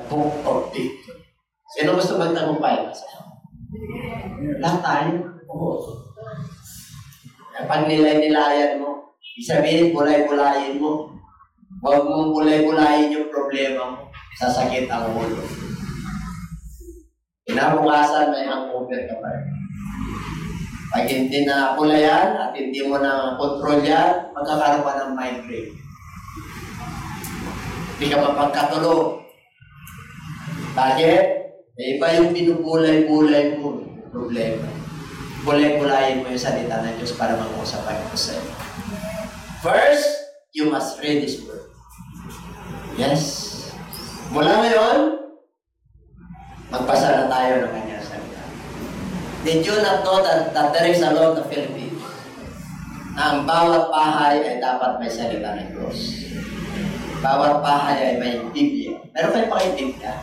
book of victory. Sino gusto magtagumpay? Lahat tayo. Oo. Pag nilay-nilayan mo, isabihin, bulay-bulayin mo. Huwag mong bulay-bulayin yung problema mo. Sasakit ang ulo. Kinabukasan, may hangover ka pa rin. Pag hindi na pulayan at hindi mo na control yan, magkakaroon ka ng migraine. Hindi ka mapagkatulog. Bakit? Iba yung binubulay-bulay mo. Problema. Bulay-bulayin mo yung salita ng Diyos para mag-usap ko sa iyo. First, you must read His Word. Yes. Mula ngayon, magbasa na tayo ng kanyang salita. Did you not know that there is a law of the Philippines? Ang bawat bahay ay dapat may salita ng Diyos. Bawat bahay ay may Biblia. Meron kayo pa kayong Biblia?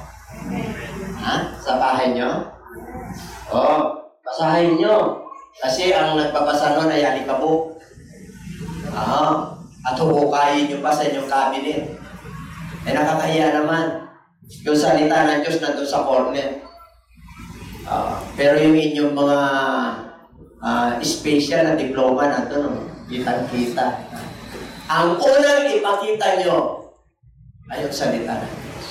Ha? Sa bahay nyo? Oo. Basahin nyo. Kasi ang nagbabasa nun ay alikabok. At huhukayin nyo pa sa inyong cabinet. Nakakahiya naman. Yung salita ng Diyos nandun sa corner. Pero yung inyong mga special na diploma nandun, kitang-kita. Ang unang ipakita nyo ay yung salita ng Diyos.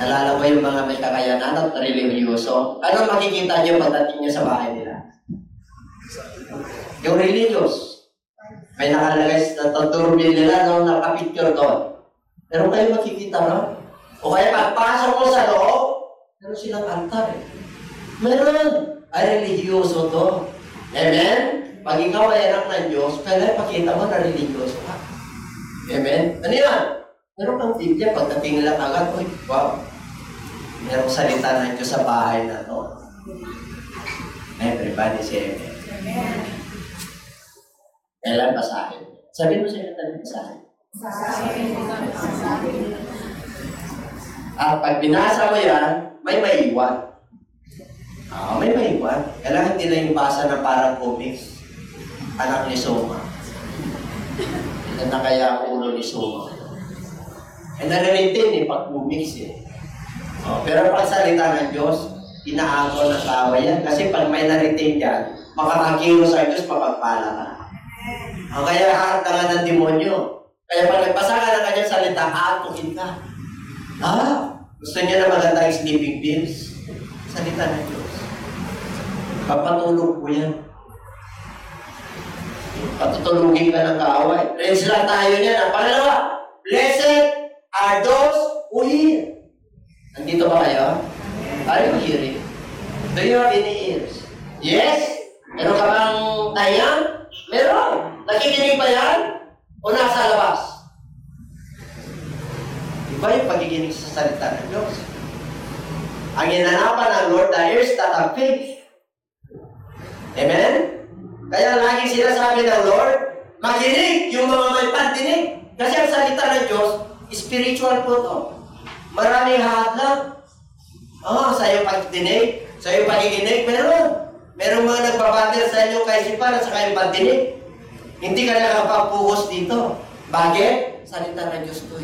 Nalala ko yung mga may kakayanan at religyoso. Ano makikita nyo pagdating nyo sa bahay nila? Yung religious. May nakalagay sa turbil nila nung nakapicture doon. Pero kayo makikita ron? O kaya pagpasok mo sa loob, meron silang altar eh. Meron. Ay religyoso to. Amen? Pag ikaw ay anak ng Diyos, kaya pakita mo na religyoso ka. Amen? Ano yan? Meron kang Biblia, pagdating nila agad, uy, wow. Merong salita ng Diyos sa bahay na to. Everybody say amen. Amen. Kailan basahin? Sabihin mo sa inyo tayo basahin. At pag binasa mo yan, may maiwan. May maiwan. Kailangan hindi lang yung basa na parang comics. Anak ni Soma. Ito na kaya ang ulo ni Soma. Nare-retain pag comics pero pag salita ng Diyos, inaako ng tawa yan. Kasi pag may na-retain yan, makakakilo sa Diyos, mapagpala ka. Kaya hahartangan ng demonyo. Kaya pag nagbasa ka ng kanyang salita, aatukin ka. Gusto niya na magandang sleeping pills? Salita ng Diyos. Papatulog po yan. Patutulugin ka ng kaaway. Praise lang tayo niyan. Ang pangalawa, blessed are those who hear. Nandito ba kayo? Are you hearing? Do you have any ears? Yes? Meron ka bang tayang? Meron. Nakikinig ba yan? O nasa labas? Iba yung pagiginig sa salita ng Diyos. Ang inanapan ng Lord, the ears that have faith. Amen? Kaya lagi sinasabi ng Lord, makinig yung mga may pandinig. Kasi ang salita ng Diyos, spiritual po to. Maraming hadlang. Sa iyo pagdinig, sa iyo pakikinig, meron. Merong mga nagbabander sa inyo kaisipan at sa kayong pandinig. Hindi ka nakapagpuhos dito. Bakit? Salita ng Diyos to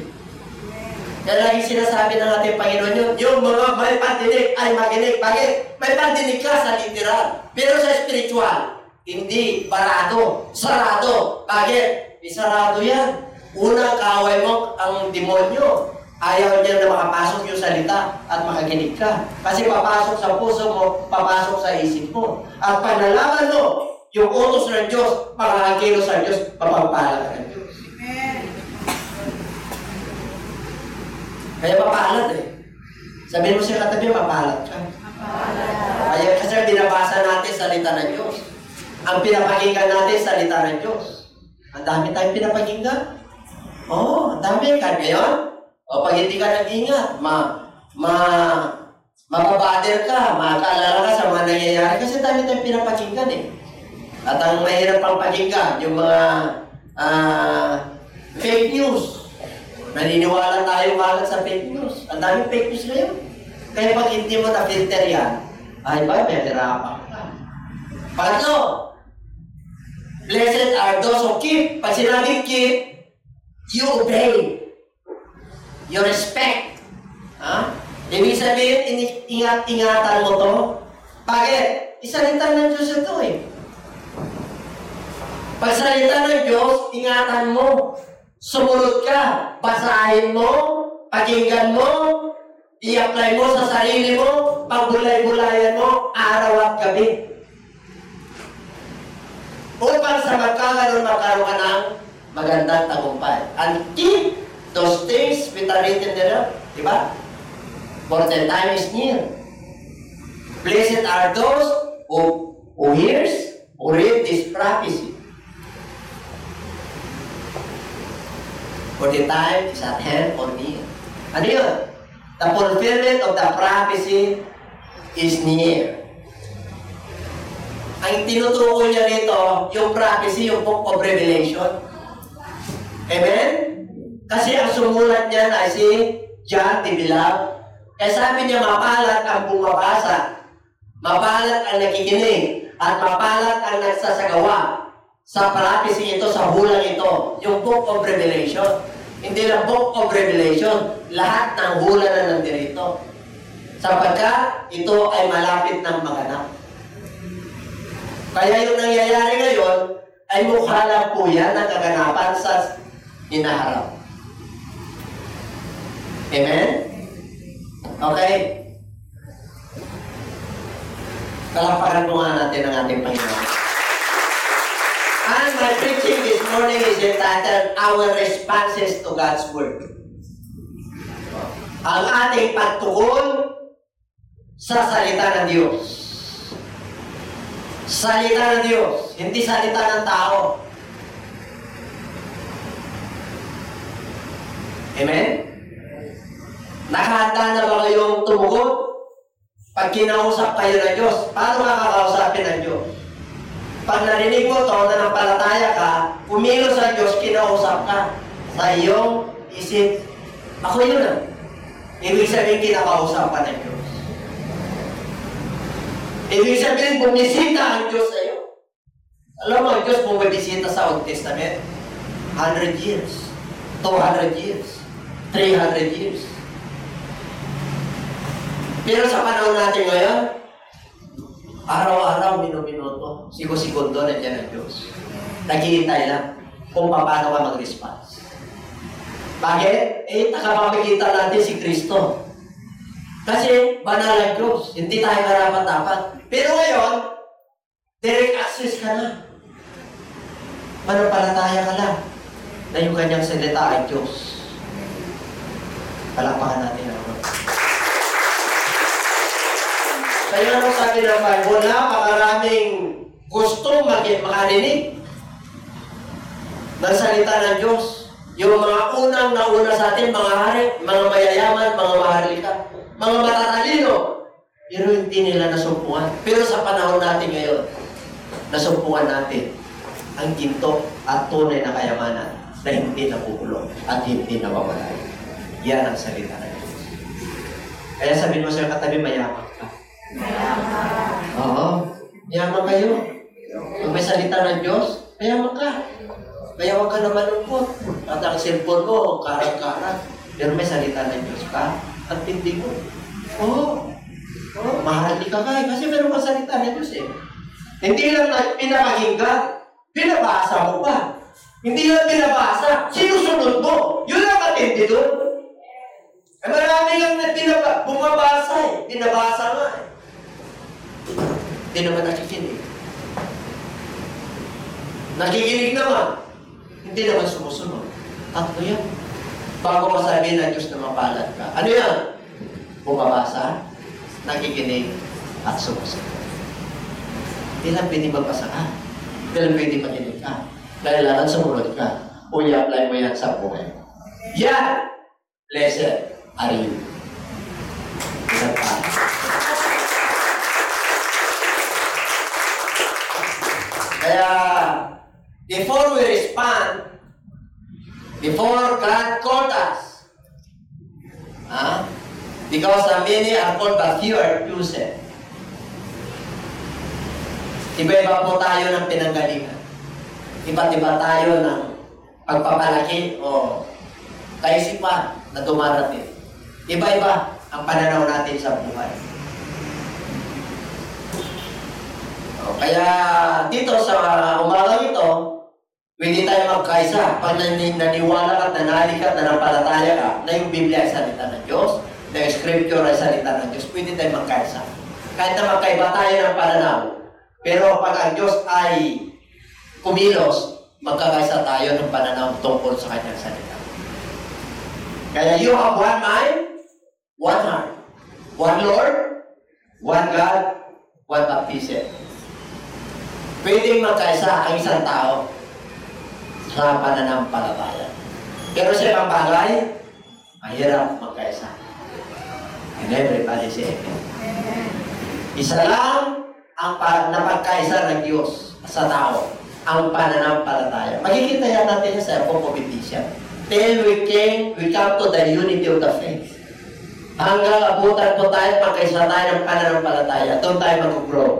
Kaya lagi sinasabi ng ating Panginoon yung mga may pandinig ay makinig. Bakit? May pandinig ka sa literal. Pero sa spiritual, hindi barado, sarado. Bakit? Isarado yan. Unang kaaway mo ang demonyo. Ayaw niya na makapasok yung salita at makakinig ka. Kasi papasok sa puso mo, papasok sa isip mo. At pag nalaman mo, yung utos ng Diyos, makakakilo sa Diyos, mapagpala ka ng Diyos. Kaya mapalad Sabihin mo siya katabi, mapalad ka. Kaya kasi binabasa natin salita ng Diyos. Ang pinapakinggan natin salita ng Diyos. Ang dami tayong pinapakinggan. Ang dami. Ngayon, pag hindi ka nag-ingat, mapabader ka, makakaalala ka sa mga nangyayari. Kasi dami tayong pinapakinggan At ang mahirap pang pakinggan, yung mga fake news. Naniniwala tayo kalat sa fake news. Ang daming fake news ngayon. Kaya pag hindi mo na-filter yan, ay ba, may hirapan ka. Pangatlo, blessed are those who keep. Pag sinabing keep, you obey. You respect. Ha? Ibig sabihin, ingat-ingatan mo to. Bakit? Isalita ng Diyos ito eh. Pagsalita ng Diyos, ingatan mo. Sumunod ka. Basahin mo. Pakinggan mo. I-apply mo sa sarili mo. Pagbulay-bulayan mo. Araw at gabi. Upang sa magkakaroon ka ng magandang tagumpay. And keep those things which are written there. Diba? For the time is near. Blessed are those who hears, who read this prophecy. For the time is at hand or near. Ano yun? The fulfillment of the prophecy is near. Ang tinutukoy niya rito, yung prophecy, yung book of Revelation. Amen? Kasi ang sumulat niyan ay si John the Beloved. Kaya sabi niya, mapalad ang bumabasa, mapalad ang nakikinig, at mapalad ang nagsasagawa sa prophecy ito, sa hulang ito, yung book of Revelation. Hindi lang book of Revelation, lahat ng hula na nandirito. Sapagkat ito ay malapit ng maganap. Kaya yung nangyayari ngayon ay mukha lang po yan ng kaganapan sa hinaharap. Amen? Okay? Kalapakan po nga natin ang ating Panginoon. And my preaching this morning is entitled, Our Responses to God's Word. Ang ating pagtugon sa salita ng Diyos. Salita ng Diyos, hindi salita ng tao. Amen? Nakahanda na ba kayong tumugon? Pag kinausap kayo ng Diyos, paano makakausapin ng Diyos? Pag narinig mo ito, nanampalataya ka, kumilos sa Diyos, kinausap ka sa iyong isip. Ako yun ah. Ibig sabihin, kinakausap ka ng Diyos. Ibig sabihin, bumisita ang Diyos sa iyo. Alam mo, ang Diyos bumibisita sa Old Testament. 100 years, 200 years, 300 years. Pero sa panahon natin ngayon, araw-araw, minuto, sigo-segundo nandiyan ang Diyos. Naghihintay lang kung paano ka mag-response. Bakit? Nakapapakita natin si Kristo. Kasi banal ang Diyos. Hindi tayo karapat-dapat. Pero ngayon, direct access ka na. Manampalataya ka lang na yung kanyang salita ay Diyos. Palakpakan natin ang Lord. Kaya ano sabi ng Bible, napakaraming gustong makarinig ng salita ng Diyos. Yung mga unang nauna sa atin, mga hari, mga mayayaman, mga maharlika, mga matatalino, pero hindi nila nasumpungan. Pero sa panahon natin ngayon, nasumpungan natin ang ginto at tunay na kayamanan na hindi napukulong at hindi nawawala. Yan ang salita ng Diyos. Kaya sabihin mo sa katabi, mayaman ka. Oo. Mayaman kayo. Kung may salita ng Diyos, mayaman ka. Mayaman ka na malungkot. At ang cellphone mo, karang-karang. Pero may salita ng Diyos ka. At hindi mo. Oo. Maharli ka kayo. Kasi meron ka salita ng Diyos eh. Hindi lang pinapakinggan. Pinabasa mo pa. Hindi lang pinabasa. Sinusunod mo. Yun ang matindi doon. Eh, marami lang na bumabasa eh. Pinabasa nga eh. Hindi naman nakikinig. Nakikinig naman. Hindi naman sumusunod. Tatlo yan. Bago masabihin ng Diyos na mapalad ka. Ano yan? Bumabasa, nakikinig, at sumusunod. Hindi lang pwede magbasa ka. Hindi lang pwede makinig ka. Kailangan sumunod ka. O i-apply mo yan sa buhay. Yan! Blessed are you. Isang pa. Kaya, before we respond, before God called us, because many are called but few are chosen. Iba-iba po tayo ng pinanggalingan. Iba't-iba tayo ng pagpapalaki o kaisipan na dumarating. Iba-iba ang pananaw natin sa buhay. Kaya dito sa umagang ito, pwede tayo magkaisa. Pag naniwala ka, nanali ka, nanampalataya ka, na yung Biblia ay salita ng Diyos, na yung Scripture ay salita ng Diyos, pwede tayo magkaisa. Kahit na magkaiba tayo ng pananaw, pero pag ang Diyos ay kumilos, magkakaisa tayo ng pananaw tungkol sa kanyang salita. Kaya you have one mind, one heart, one Lord, one God, one baptism. Pwedeng magkaisa ang isang tao sa pananampalataya. Pero sa ibang bagay, mahirap magkaisa. And everybody say amen. Isa lang ang napagkaisa ng Diyos sa tao, ang pananampalataya. Makikita yan natin sa book of Ephesians. Till we come to the unity of the faith. Hanggang abutan po tayo, magkaisa tayo ng pananampalataya. Doon tayo mag-grow.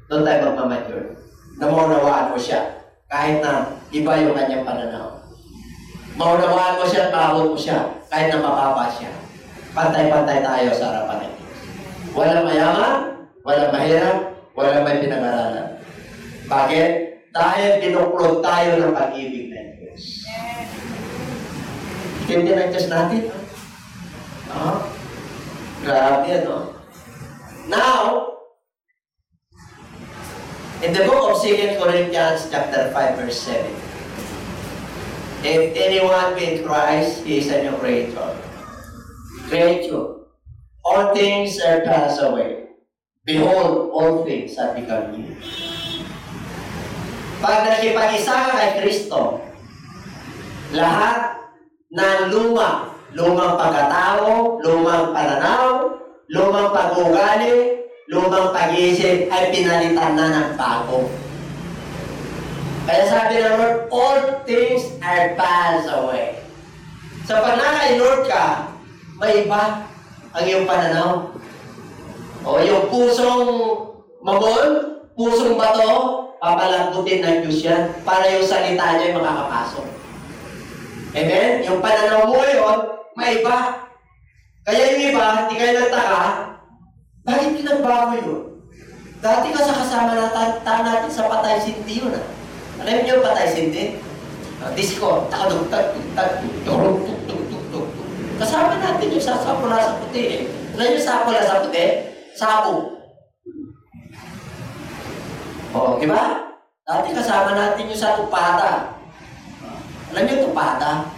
Doon tayo magmamature. Namunawaan mo siya. Kahit na iba yung kanyang pananaw. Maunawaan mo siya at maabot mo siya. Kahit na mababa siya. Pantay-pantay tayo sa harapan ng Diyos. Walang mayaman, walang mahirap, walang may pinag-aralan. Bakit? Dahil binuklod tayo ng pag-ibig ng Diyos. Hindi ng Diyos natin. Grabe, no? Now, in the book of 2 Corinthians chapter 5 verse 7, if anyone be in Christ, he is a new creature. All things are passed away. Behold, all things have become new. Pag nakipag-isa ka kay Kristo, lahat ng lumang pagkatao, lumang pananaw, lumang pag-ugali, lumang pag-iisip ay pinalitan na ng bago. Kaya sabi ng Lord, all things are passed away. So pag naka-in Lord ka, may iba ang iyong pananaw. O yung pusong mamon, pusong bato, papalambutin ng Diyos yan para yung salita niya ay makakapasok. Amen? Yung pananaw mo yun, may iba. Kaya yung iba, hindi kayo nagtaka, bakit pinagbago yun? Dati ka sa kasama natin sa patay sinti yun. Alam niyo patay sinti? Disco, takadugtag, tugtag, kasama natin yung sapula sa puti eh. Alam niyo sapula sa puti? Sabo. O, di ba? Dati kasama natin yung sa tupada. Alam niyo tupada?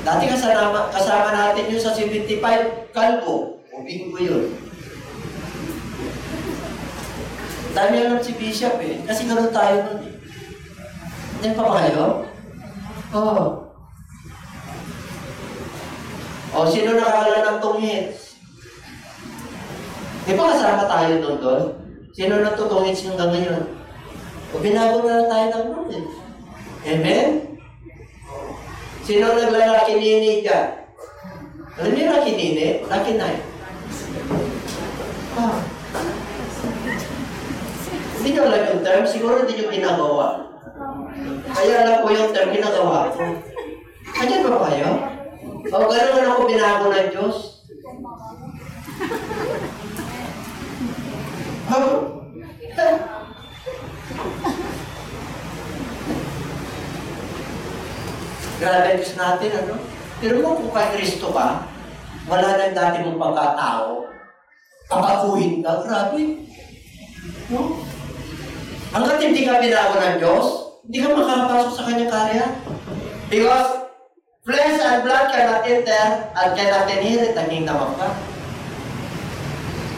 Dati kasama natin yung sa 75 kalbo. O, bingo yun. Dami lang si Bishop eh. Kasi gano'n tayo nun eh. Hindi pa ba kayo? Oo. O, sino nakakala ng tungits? Di ba kasama tayo doon? Sino natutungits hanggang ngayon? O, binago na tayo ng Lord eh. Amen? Sino naglalaki-nini dyan? Alam niyo laki-nini? Laki-nay. Hindi nyo alam yung term, siguro hindi nyo ginagawa. Kaya alam ko yung term, ginagawa ko. Kanya ba kayo? O gano'n ako binago ng Diyos? Grabe ang Diyos natin, ano? Pero kung kay Kristo ka, wala na yung dati mong pagkatao. Papakuhin ka, grabe. No? Hanggat hindi ka binago ng Diyos, hindi ka makapasok sa kanyang karya. Because flesh and blood cannot enter and cannot inherit the kingdom of God.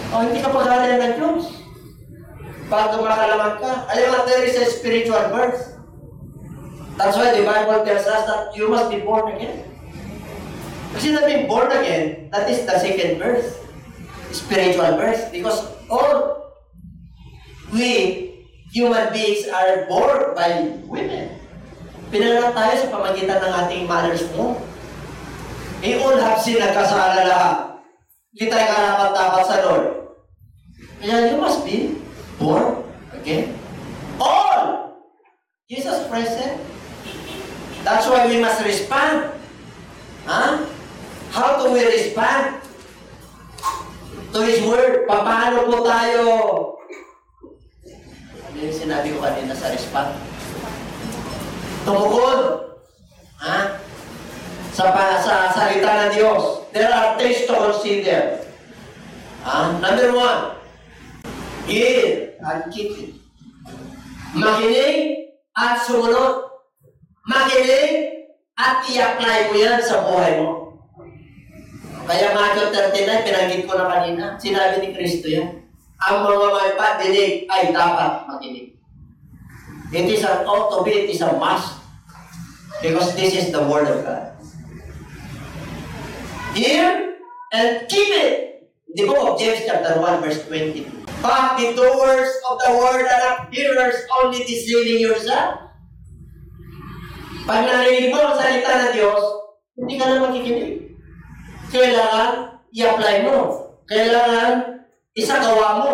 O hindi ka pag-alala ng Diyos. Pag kumakalamang ka, alam mo, there is a spiritual birth. That's why the Bible tells us that you must be born again. Kasi na being born again, that is the second birth. Spiritual birth. Because all we human beings are born by women. Pinanganak tayo sa pamagitan ng ating mother's womb. We all have sinned, nagkasala lahat. Hindi tayo karapat-dapat sa Lord. Kaya you must be born again. All! Jesus present. That's why we must respond. How do we respond to His Word? Paano po tayo? Ano yung sinabi ko kanina sa respond? Tumukod. Ha? Sa salita ng Diyos. There are things to consider. Number 1, hear and keep it. Makinig at sumunod. Makinig at i-apply mo yan sa buhay mo. Kaya Matthew 39, pinanggit ko na kanina, sinabi ni Kristo yan. Ang mga may padinig ay dapat makinig. It is an ought to be, it is a must. Because this is the Word of God. Hear and keep it. The book of James chapter 1 verse 20. But the doers of the Word are not hearers, only deceiving yourself. Pag narinig mo ang salita ng Diyos, hindi ka na makikinig. Kailangan i-apply mo. Kailangan isagawa mo.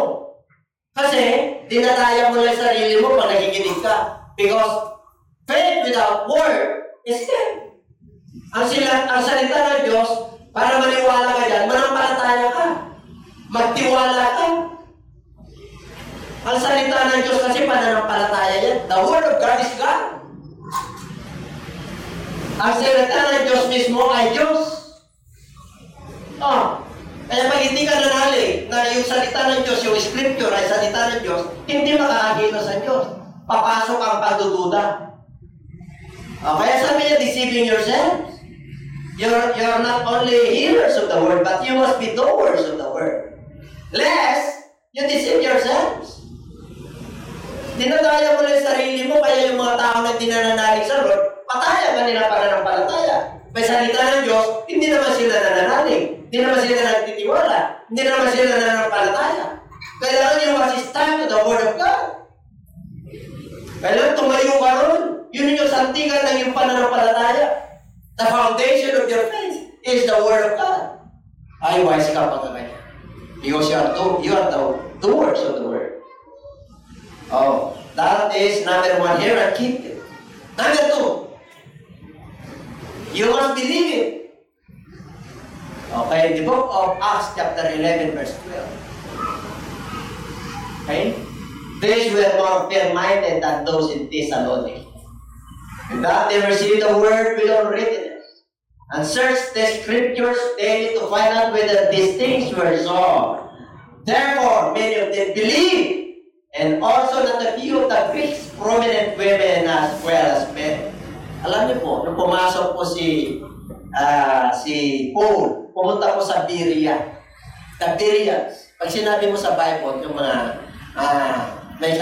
Kasi, dinadaya mo lang sarili mo pag nakikinig ka. Because faith without word is dead. Ang salita ng Diyos, para maniwala ka dyan, manampalataya ka. Magtiwala ka. Ang salita ng Diyos kasi pananampalataya yan. The Word of God is God. Ang salita ng Diyos mismo ay Diyos. Kaya pag hindi ka nanalig na yung salita ng Diyos, yung scripture ay salita ng Diyos, hindi makakakita sa Diyos. Papasok ang pagdududa. Kaya sabi niya, deceiving yourself. You're not only hearers of the Word, but you must be doers of the Word. Lest you deceive yourselves. Dinadaya mo lang sarili mo, kaya yung mga tao na dinananalig sa Lord, pataya kanila pananampalataya. May salita ng Diyos, hindi naman sila nananalig. Hindi naman sila nagtitiwala. Hindi naman sila nananampalataya. Kailangan yung masistan to the Word of God. Kailangan tumayo ka ron. Yun yung santigan ng iyong pananampalataya. The foundation of your faith is the Word of God. Ay, wise ka pa ganyan. Because you are the doers of the Word. That is number 1 here, and keep it. Number 2, you must believe it. Okay, the book of Acts chapter 11 verse 12. Okay? These were more fair-minded than those in Thessalonica. And that they received the Word with all readiness, and searched the Scriptures daily to find out whether these things were so. Therefore, many of them believed, and also not a few of the Greeks, prominent women as well as men. Alam niyo po, nung pumasok po si Paul, pumunta po sa Berea. The Bereans. Pag sinabi mo sa Bible, yung mga may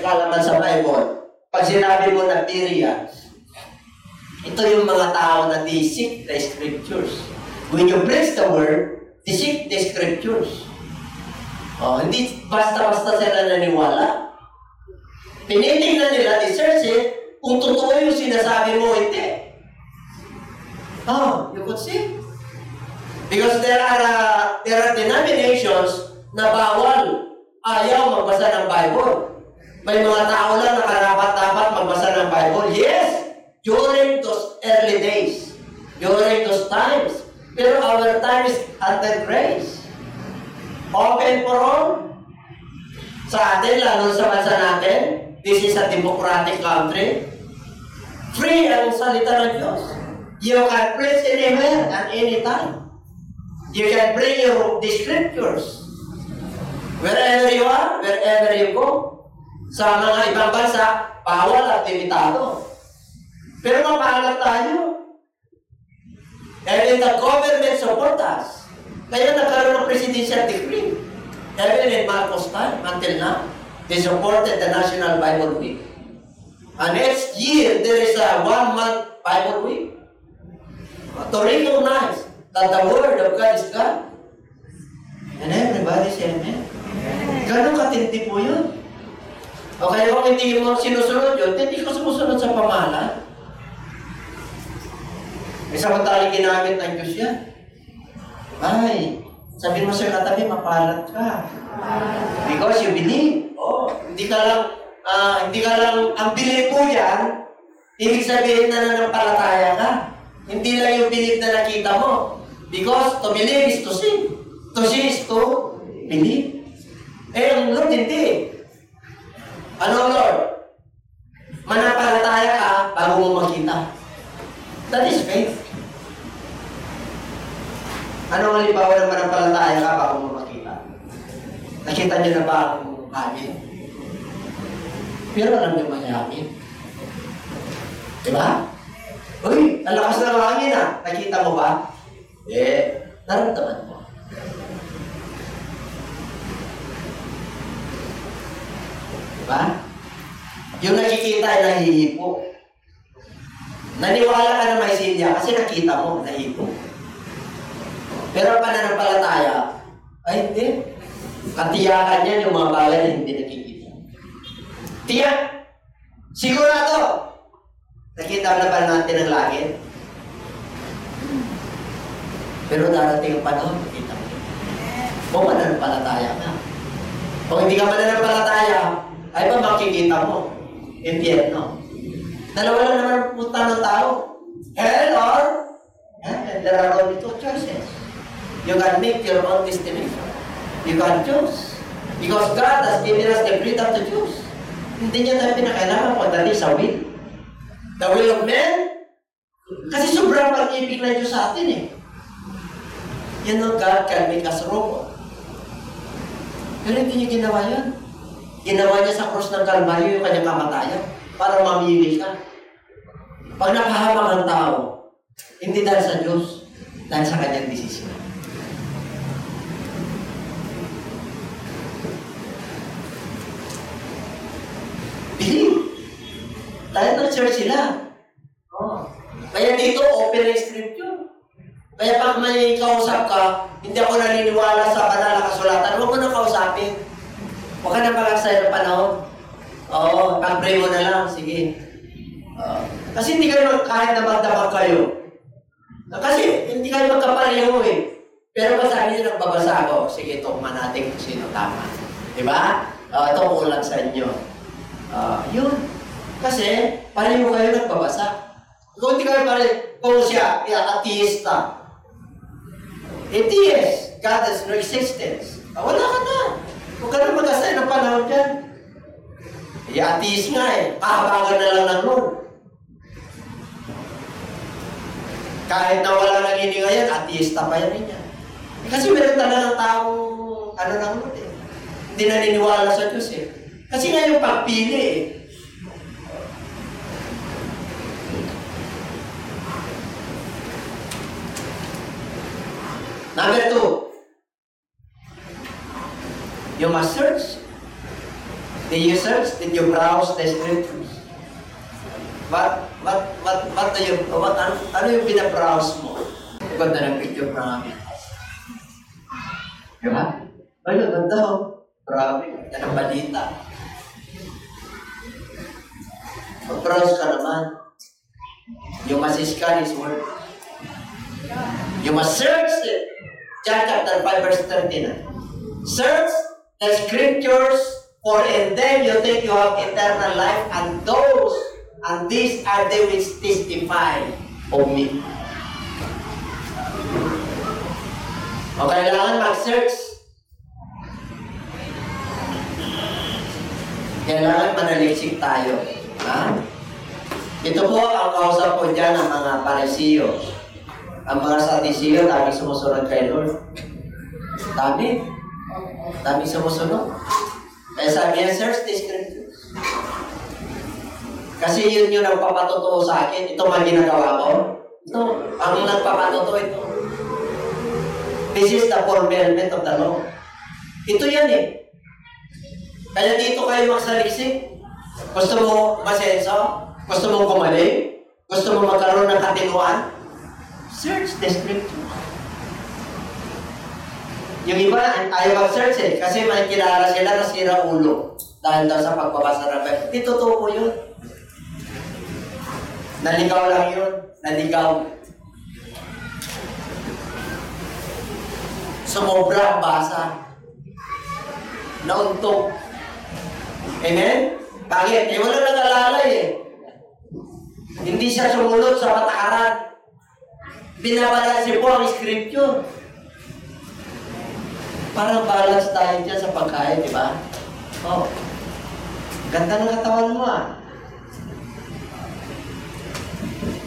kalaman sa Bible, pag sinabi mo na Bereans, ito yung mga tao na they seek the Scriptures. When you preach the Word, they seek the Scriptures. Hindi basta-basta sila naniwala. Tinitingnan nila, they search it, kung totoo yung sinasabi mo, hindi. You could see. Because there are denominations na bawal, ayaw magbasa ng Bible. May mga tao lang na karapat-dapat magbasa ng Bible. Yes, during those early days, during those times. Pero our time is under grace. Open for all. Sa atin, lalo sa bansa natin, this is a democratic country. Free ang salita ng Diyos. You can preach anywhere and anytime. You can bring the Scriptures wherever you are, wherever you go. Sa mga ibang bansa, bawal at limitado. Pero mapahalag tayo. And the government support us. Kaya nagkaroon ng presidential decree. Even in Marcos time, until now, they supported the National Bible Week. And next year, there is a 1-month Bible Week. To recognize that the Word of God is God. And everybody say amen. Ganun katindi po yun. O kaya kung hindi mo sinusunod yun, hindi ko sumusunod sa pamahalaan. Samantalang ginamit ng Diyos yan. Ay, sabi mo sa katabi, mapalat ka. Because you believe. Hindi ka lang, ang believe mo yan, ibig sabihin na nanampalataya ka. Hindi lang yung believe na nakita mo. Because to believe is to see. To see is to believe. Ang Lord hindi. Ano Lord? Manampalataya ka bago mo makita. That is faith. Ano ang halimbawa ng manampalataya ka bago mo makita? Nakita niyo na ba ang hangin? Pero alam niyo mangyayangin. Diba? Uy, ang lakas ng hangin ah. Nakita mo ba? Naramdaman mo. Diba? Yung nakikita ay nahihipo. Naniwala ka na may silya kasi nakita mo, nahihipo. Pero pananampalataya, ay hindi. Katiyakan yan yung mga bagay na hindi nakikita. Tiyak! Sigurado! Nakita na ba natin ang langit? Pero darating ang panahon, nakita mo. O mananampalataya ka. Kung hindi ka mananampalataya, ay ba makikita mo? Impyerno. Dalawa lang naman punta ng tao. Hell or heaven. There are only two choices. You can make your own destination. You can choose. Because God has given us the freedom to choose. Hindi niya tayo pinakailangan pagdating sa will. The will of man? Kasi sobrang pag-ibig na Diyos sa atin eh. You know, God can make us robot. Pero hindi niya ginawa yun. Ginawa niya sa krus ng Kalbaryo yung kanyang kamatayan para mamili ka. Pag napahamak ang tao, hindi dahil sa Diyos, dahil sa kanyang desisyon. Believe. Tayo ng church sila. Kaya dito, open ang scripture. Kaya pag may kausap ka, hindi ako naniniwala sa banal na kasulatan, huwag mo na kausapin. Huwag ka na pag-aksaya ng panahon. Oo, pag-pray mo na lang, sige. Kasi hindi kayo kahit na magdamag kayo. Kasi hindi kayo magkapareho eh. Pero basahin niyo nagbabasa ako, sige, tukman natin kung sino tama. Diba? Ito kulang sa inyo. Yun. Kasi, pareho kayo nagbabasa. Kung hindi kayo pareho, kung siya, ateista. Atheist. God has no existence. Wala ka na. Huwag ka na mag-asay ng panahon dyan. Atheist nga eh. Kahabagan na lang ng Lord. Kahit na wala nang hininga yan, atheista pa yan rin yan. Kasi meron talagang taong ng Lord eh. Hindi naniniwala sa Diyos eh. Kasi nga yung pagpili eh. Number 2, you must search. Did you search? Did you browse the scriptures? Ano yung binabrowse mo? Ganda ng picture namin. Diba? Ay, ganda ho. Grabe. Yan ang balita. Mag-browse ka naman. You must scan His word. You must search it. John chapter 5 verse 39. Search the scriptures, for in them you think you have eternal life, and these are they which testify of me. O kailangan mag-search. Kailangan manaliksik tayo. Ha? Ito po ang kausap ko dyan ng mga Parisiyo. Ang mga Sadisiyo, dami sumusunod kay Lord. Dami sumusunod. Kaya sabi niya, search the scriptures. Kasi yun yung nagpapatotoo sa akin. Ito man ginagawa ko. Ito, ang nagpapatotoo ito. This is the fulfillment of the law. Ito yan eh. Kaya dito kayo magsaliksik. Gusto mo masenso? Gusto mo gumaling? Gusto mo magkaroon ng katinuan? Search the scriptures. Yung iba, ayaw mag-search eh. Kasi may kilala sila na sira ulo. Dahil daw sa pagbabasa ng Bible. Di totoo po yun. Naligaw lang yun. Naligaw. Sumobra ang basa. Nauntog. Amen? Bakit? Wala nag-alalay eh. Hindi siya sumunod sa patakaran. binabalanse po ang scripture. Parang balance tayo dyan sa pagkain, di ba? Oh. Ganda ng katawan mo ah.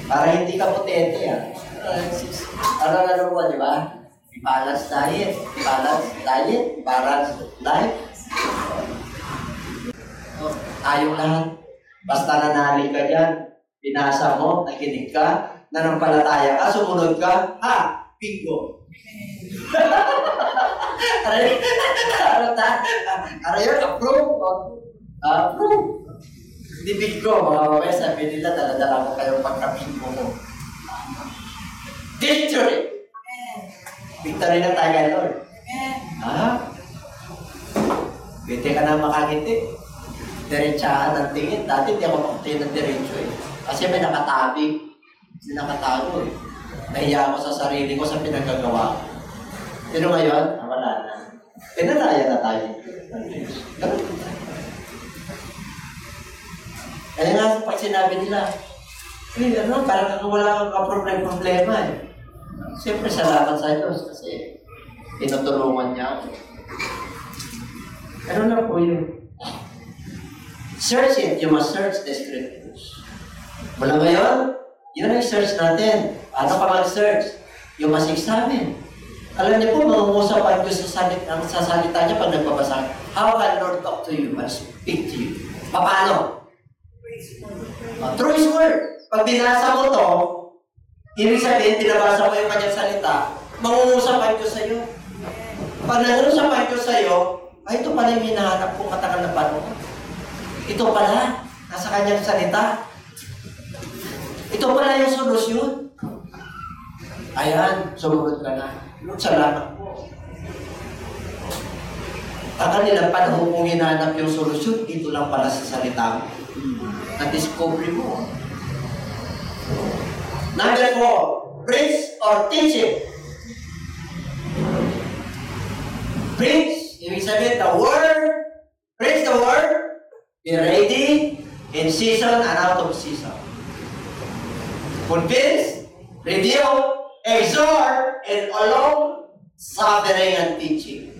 Para hindi ka potente ah. Ano mo, di ba? Balance diet, balance life. Oh, tayong lahat. Basta nanali ka dyan, binasa mo, nakinig ka, nanampalataya ka, sumunod ka, bingo. Ano yun? Approve. Approve. Hindi bingo, mga mamaya sabi nila, daladala ko kayong pagka-bingo mo. Victory! Victory na tayo kay Lord. Hindi ka na makakiti. Diretsahan ng tingin. Dati hindi ako makatingin ng diretso eh. Kasi may nakatabi. May nakatago eh. Nahiya ako sa sarili ko sa pinagagawa ko. Pero ngayon, wala na. Pinalaya na tayo. Kaya nga, pag sinabi nila, parang wala kang problema eh. Siyempre, salamat sa Diyos kasi tinutulungan niya ako. Ano na po yun? Search it. You must search the scriptures. Mula ngayon, yun ang search natin. Paano ka mag-search? You must examine. Alam niyo po, mangungusap ang Diyos sa salita niya pag nagbabasa. How can Lord talk to you and speak to you? Paano? Through His Word. Pag binasa mo to, ibig sabihin, binabasa mo yung kanyang salita, mangungusap ang Diyos sa iyo. Pag nangungusap ang Diyos sa iyo, ito pala yung hinahanap kong matagal na panahon. Ito pala, nasa kanyang salita. Ito pala yung solusyon. Ayan, sumunod ka na. Salamat po. Ang kanilang panahon kung hinahanap yung solusyon, ito lang pala sa salita mo. Na-discovery mo. Number 4, preach or teach it. Preach, ibig sabihin, the word, preach the word, be ready, in season and out of season. Convince, reveal, exhort, and along suffering and teaching.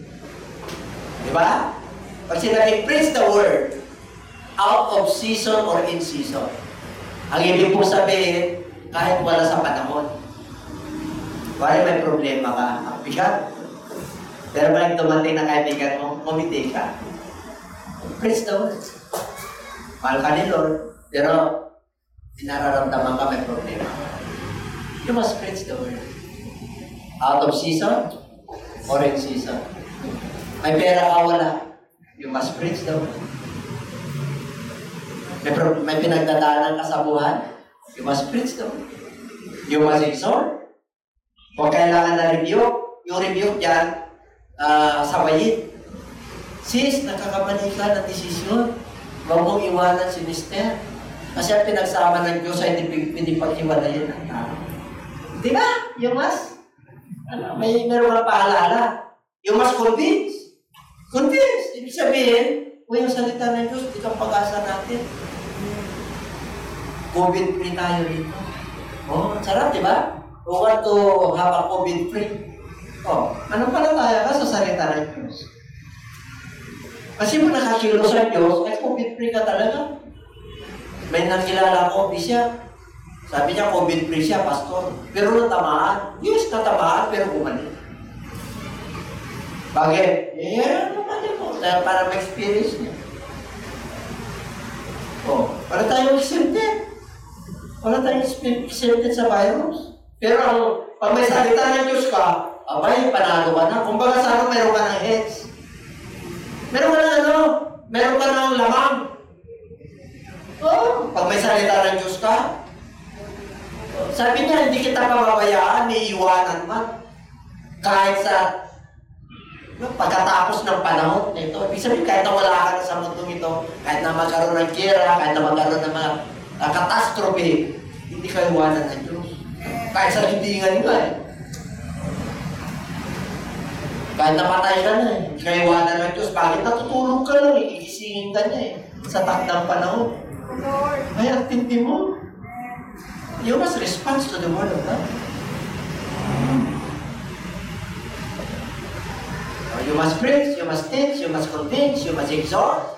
Diba? Pag sinabi, preach the word, out of season or in season. Ang ibig po sabihin, kahit wala sa panahon. Wala may problema ka, ang bigat. Pero pag dumating na kaibigan mo, kumiti ka. Preach the word. Mahal ka ni Lord, pero pinararamdaman ka may problema. You must preach the word. Out of season or in season. May pera ka wala, you must preach the word. May pinagdadaanan ka sa buhay, you must preach the word. You must exhort. Kung kailangan na rebuke, yung rebuke dyan, sabayin. Sis, nakakabalik ka ng desisyon. Huwag mong iwanan si Mister. Kasi ang pinagsama ng Diyos ay hindi pag-iwalayin ang tao. Di ba? You must. Meron kang paalala. You must convince. Convince. Ibig sabihin, yung salita ng Diyos, ito ang pag-asa natin. COVID-free tayo dito. Sarap, di ba? We want to have a COVID-free. Anong palataya ka sa salita ng Diyos? Kasi mo nakakilo sa Diyos, ay COVID-free ka talaga. May nakilala ko, siya. Sabi niya, COVID-free siya, pastor. Pero natamaan. Yes, natamaan, pero bumalik. Bakit? Bumalik ko. Para ma-experience niya. Para tayong exempted. Wala tayong exempted sa virus. Pero pag may salita ng Diyos ka, abay, panalo ka na. Kung baga sana meron ka ng heads. Meron ka ng meron ka ng lamang. Pag may salita ng Diyos ka, sabi niya, hindi kita pababayaan, may iwanan man. Kahit sa pagkatapos ng panahon nito. Ibig sabihin, kahit na wala ka na sa mundong ito, kahit na magkaroon ng gera, kahit na magkaroon ng mga catastrophe, hindi ka iwanan ng Diyos. Kahit sa libingan nga eh. Kahit napatay ka na eh. Hindi ka iwanan ng Diyos. Bakit natutulog ka lang eh? Igisingin ka niya eh. Sa takdang panahon. Ay, ang tindi mo. You must respond to the word of God. You must preach, you must teach, you must convince, you must exhort.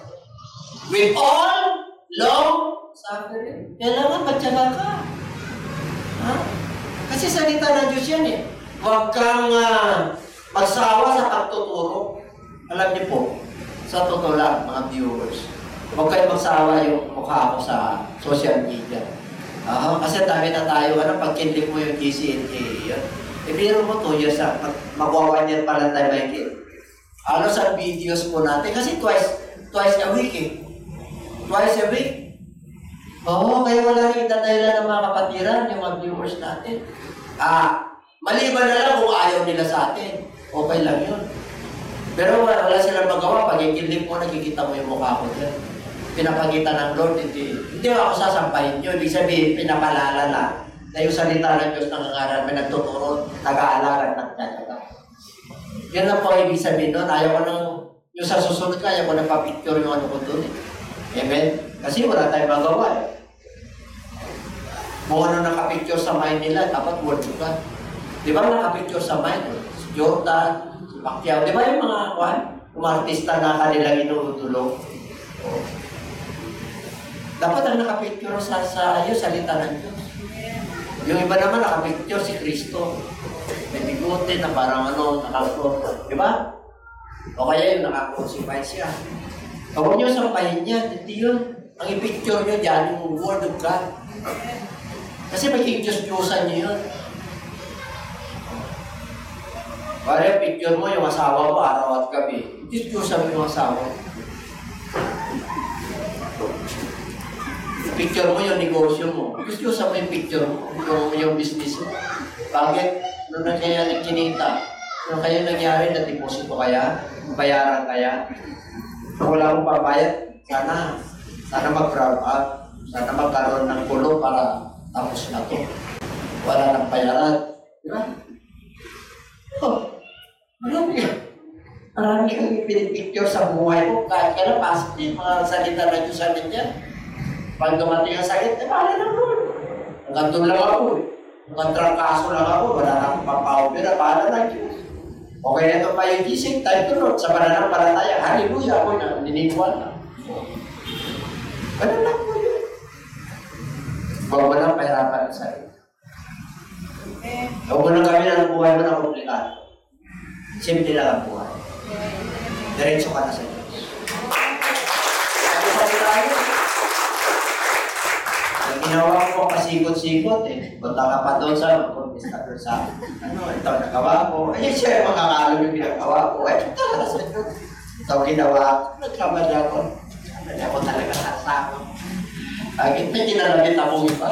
With all long suffering. Kailangan magtiyaga ka. Ha? Kasi salita ng Diyos yan eh. Huwag kang magsawa sa pagtuturo. Alam niyo po, sa totoo lang, mga viewers, huwag kayo magsawa yung mukha ko sa social media. Kasi dami na tayo, pagkinlik mo yung GCNA, yun. Ibiro mo 2 years na, mag-1 year pala tayo may kid. Sa videos po natin, kasi twice a week eh. Twice a week. Kaya wala rin itadahilan ng mga kapatiran, yung mga viewers natin. Maliban na lang kung ayaw nila sa atin. Okay lang yun. Pero wala silang magawa. Pag ikilig mo, nakikita mo yung mukha ko dyan. Pinapakita ng Lord, hindi ako sasampahin nyo. Ibig sabihin, pinapalala na yung salita ng Diyos nangangaral, may nagtuturo, nag-aalaran ng kanya. Yan lang po ibig sabihin nun. Ayaw ko nang, yung sa susunod ka, ayaw ko nang papicture yung ano ko dun eh. Amen? Kasi wala tayong magawa eh. Kung ano nakapicture sa mind nila, dapat word ka. Di ba nakapicture sa mind? Si Jordan, si Pacquiao. Di ba yung mga artista na kanilang inuutulong? Dapat ang nakapicture sa salita ng Diyos. Yung iba naman nakapicture si Kristo. May bigote na parang nakaklot. Di ba? O kaya yung nakakursify siya. Huwag niyo sampahin yan. Hindi yun. Ang i-picture niyo dyan, yung Word of God. Kasi magiging-Diyos-Diyosan niyo yun. Kaya picture mo yung asawa mo araw at gabi. Diyos-Diyosan mo yung asawa mo. Picture mo yung negosyo mo. Diyos-Diyosan mo yung picture mo. Yung business mo. Bakit? Ano na kaya nagkinita? Ano kaya nangyari na deposito kaya? Bayaran kaya? Kung wala akong pabayad, sana mag-grab up. Sana magkaroon ng kulong para tapos na to. Wala nang bayaran. Di ba? Marami kang pinipicture sa buhay ko. Kahit kailan, positive, mga salita na Diyos sa amin yan. Pag dumating ang sakit, bahala na po. Hanggang doon lang ako eh. Hanggang trangkaso lang ako, wala na akong pampaopera, bahala na Diyos. Okay na ito pa yung gising, tayo tunod sa pananampalataya. Hallelujah, ako na, niniguan na. Ganun lang po yun. Huwag mo lang pahirapan ang sarili. Huwag mo lang kami ng buhay mo na komplikado. Simple lang ang buhay. Diretso ka na sa Diyos. Sabi tayo, ginawa ko pasikot-sikot eh. Punta ka pa doon sa mag-confess sa ito nagawa ko. Ay, siya yung makakalam yung ginagawa ko. Ay, ito na sa Diyos. Ito ginawa ko. Nagkamali ako. Nagkamali ako talaga sa ako. Bakit na kinalabit ako iba?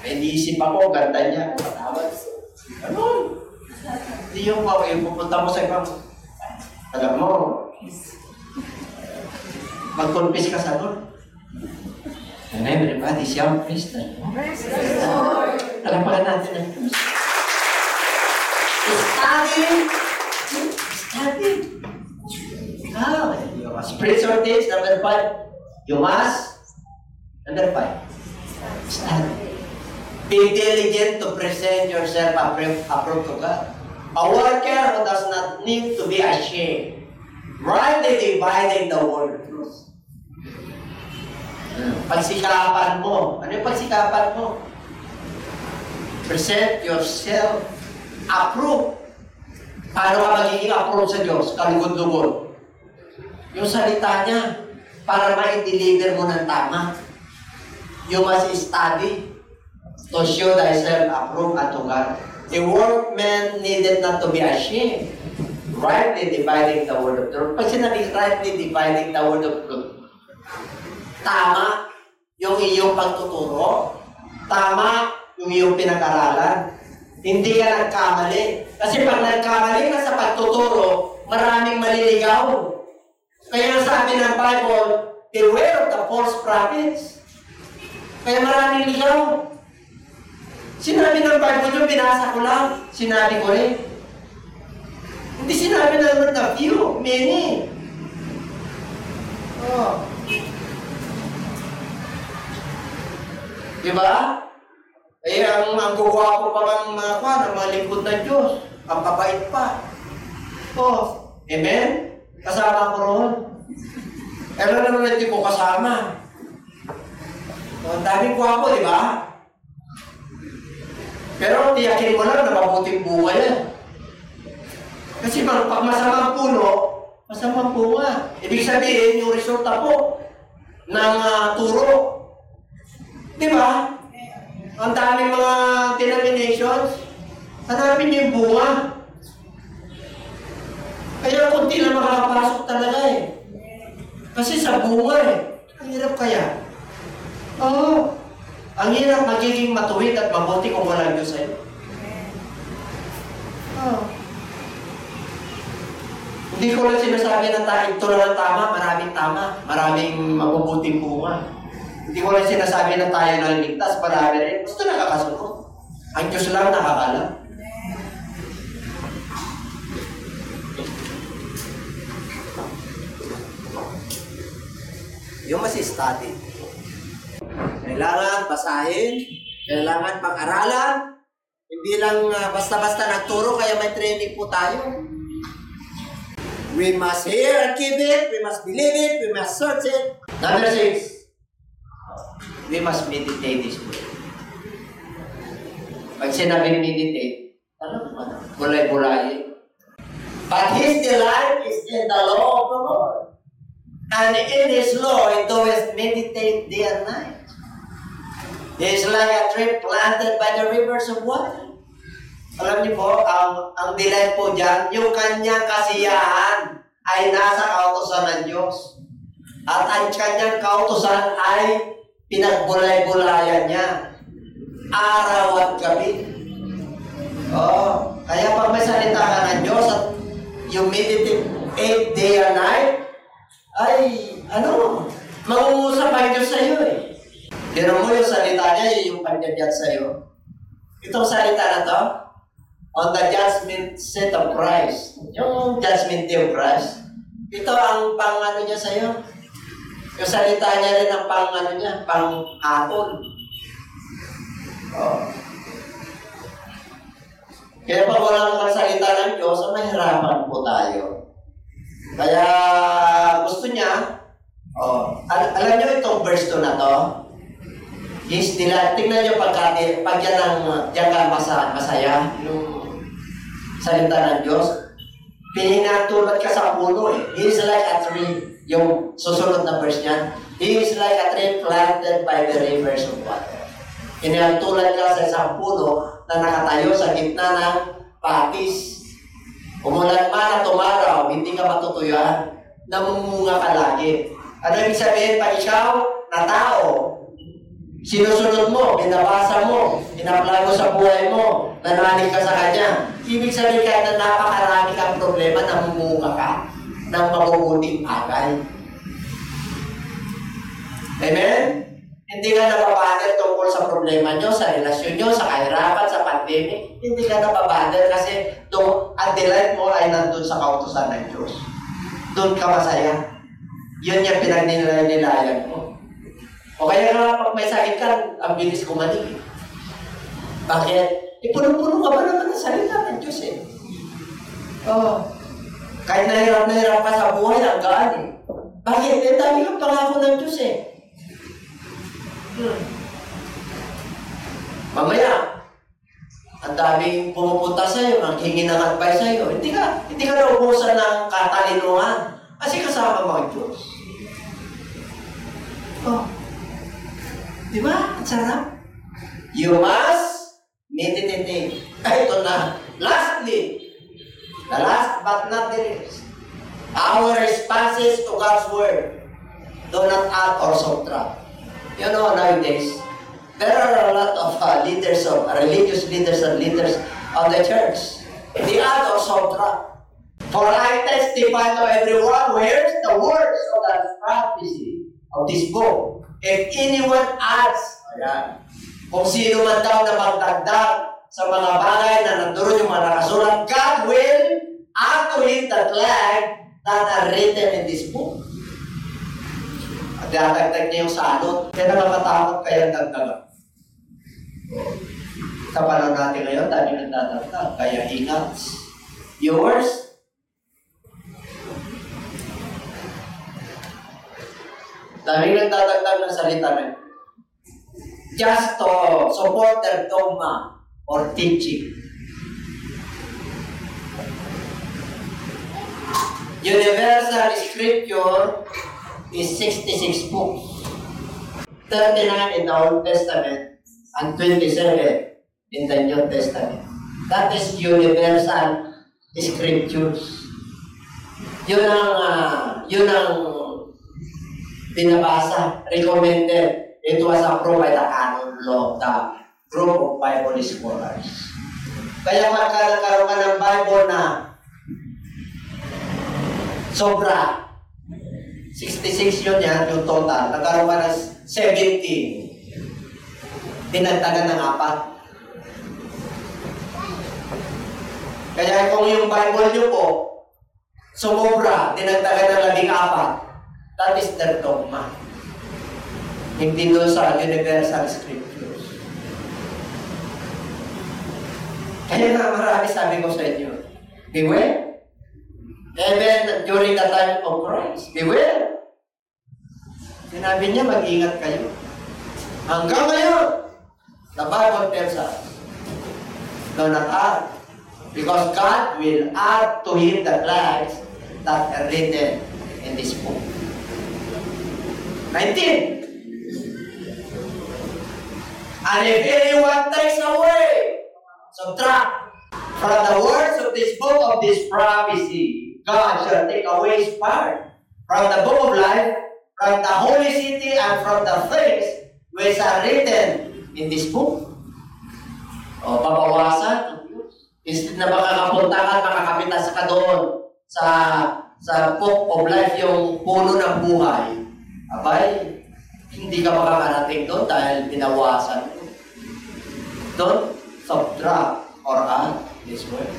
May niisip ako, ganda niya. Patawad. Ano? Hindi yung pupunta mo sa ibang. Alam mo, mag-confess ka sa Lord. And everybody's young Christian. Talampakan natin ang Diyos. Study. You must preach or teach. Number 5. You must. Number 5. Study. Be diligent to present yourself approved to God. A worker who does not need to be ashamed. Rightly dividing the word of truth. Pagsikapan mo. Ano yung pagsikapan mo? Present yourself approved. Paano ka magiging approved sa Diyos? Kalugod-lugod. Yung salita niya, para ma-deliver mo ng tama. You must study to show thyself approved unto God. A workman needed not to be ashamed. Rightly dividing the word of truth. Pag sinabi, rightly dividing the word of truth, tama yung iyong pagtuturo, tama yung iyong pinag-aralan. Hindi ka nagkamali. Kasi pag nagkamali ka sa pagtuturo, maraming maliligaw. Kaya sabi ng Bible, beware of the false prophets. Kaya maraming ligaw. Sinabi ng Bible yung binasa ko lang, sinabi ko rin. Hindi sinabi ng Lord na few, many. Oh. Diba? Eh, ang guwapo pa ng mga lingkod ng Diyos. Ang babait pa. Oh, amen? Kasama ko roon. Pero naman hindi ko kasama. Ang daming gwapo, di ba? Pero tiyakin mo lang na mabuting bunga yan. Kasi pag masamang puno, masamang bunga. Ibig sabihin, yung resulta po ng turo. Di ba? Ang daming mga denominations, hanapin niyo yung bunga. Kaya kunti lang makakapasok talaga eh. Kasi sa bunga eh. Ang hirap kaya. Oo. Ang hirap magiging matuwid at mabuti kung walang Diyos sa'yo. Oo. Hindi ko lang sinasabi na ito lang tama, maraming mabubuting bunga. Hindi ko lang sinasabi na tayo lang ligtas, marami rin. Gusto nakakasunod. Ang Diyos lang nakakalam. Yung masi-study. Kailangan basahin, kailangan pag-aralan, hindi lang basta-basta nagturo, kaya may training po tayo. We must hear and keep it, we must believe it, we must search it. Number 6, we must meditate this word. Pag sinabing meditate, bulay-bulay. But his delight is in the law of the Lord. And in his law, he doeth meditate day and night. He is like a tree planted by the rivers of water. Alam niyo po, ang delight po dyan, yung kanyang kasiyahan ay nasa kautusan ng Diyos. At ang kanyang kautusan ay pinagbulay-bulayan niya. Araw at gabi. Oh, kaya pag may salita ka ng Diyos at you meditate day and night, ay, mangungusap ang Diyos sa iyo eh. Tinan mo yung salita niya, yung pagdadyan sa iyo. Itong salita na to, on the judgment seat of Christ. Yung judgment day of Christ. Ito ang pang-ano niya sa iyo. Yung salita niya rin ang pang-ano niya, pang-atol. Oh. Kaya pag walang salita ng Diyos, mahirapan po tayo. Kaya gusto niya, alam niyo itong verse 2 na to, is nila, tingnan niyo pag yan ka masaya, yung salita ng Diyos, pinatulad ka sa puno eh. He is like a tree, yung susunod na verse niyan, he is like a tree planted by the rivers of water. Pinatulad ka sa isang puno na nakatayo sa gitna ng patis. Umulan man at tumaraw, hindi ka matutuyuan, namumunga ka lagi. Ano ibig sabihin pag ikaw na tao, sinusunod mo, binabasa mo, in-apply mo sa buhay mo, nanalig ka sa Kanya. Ibig sabihin kahit na napakarami kang problema, namumunga ka ng mabubuting bagay. Amen? Hindi ka nababader tungkol sa problema nyo, sa relasyon nyo, sa kahirapan, sa pandemic. Hindi ka nababader kasi ang delight mo ay nandun sa kautusan ng Diyos. Doon ka masaya. Yun yung pinagninilayan mo. O kaya nga pag may sakit ka, ang bilis kumalig. Bakit? Puno-puno ka ba naman ng salita ng Diyos eh? Kahit nahirap ka sa buhay, ang gaan eh. Bakit? Ang dami kang pangako ng Diyos eh. Mamaya, ang daming pumupunta sa'yo, nanghingi ng advice sa'yo. Hindi ka naubusan ng katalinuhan. Kasi kasama mo ang Diyos. Di ba? Ang sarap. You must meditate. Ito na. Lastly, the last but not the least, our responses to God's Word do not add or subtract. You know, nowadays, there are a lot of leaders of religious leaders and leaders of the church. They add or subtract. For I testify to everyone who hears the words of the prophecy of this book. If anyone adds, kung sino man daw na magdagdag sa mga bagay na nandoon yung mga nakasulat, God will add to him the flag that are written in this book. Dadagdag niya yung salot. Kaya nakakatakot kaya dagdagan. Sa panahon natin ngayon, dami nagdadagdag. Kaya ingat. Yours? Daming nagtatagtag ng salita na yun. Just to support their dogma or teaching. Universal Scripture is 66 books. 39 in the Old Testament and 27 in the New Testament. That is universal scriptures. Yun ang binabasa, recommended. It was approved by the canon law, the group of Bible scholars. Kaya pagka nagkaroon ka ng Bible na sobra, 66 yun yan, yung total. Nagkaroon ka ng 70, dinagdagan ng 4. Kaya kung yung Bible nyo po, sumobra, dinagdagan ng 14, that is their dogma. Hindi doon sa universal scriptures. Kaya nga marami sabi ko sa inyo, beware. Even during the time of Christ, beware. Sinabi niya, mag-ingat kayo. Hanggang ngayon, the Bible tells us, do not act. Because God will add to him the lies that are written in this book. 19. And if anyone takes away, subtract from the words of this book of this prophecy, God shall take away his part from the book of life, from the holy city, and from the things which are written in this book. O, pabawasan. Instead na makakapunta ka, makakapitas ka doon sa book of life, yung puno ng buhay. Abay, hindi ka makakarating doon dahil binawasan. Don't subtract or add this word.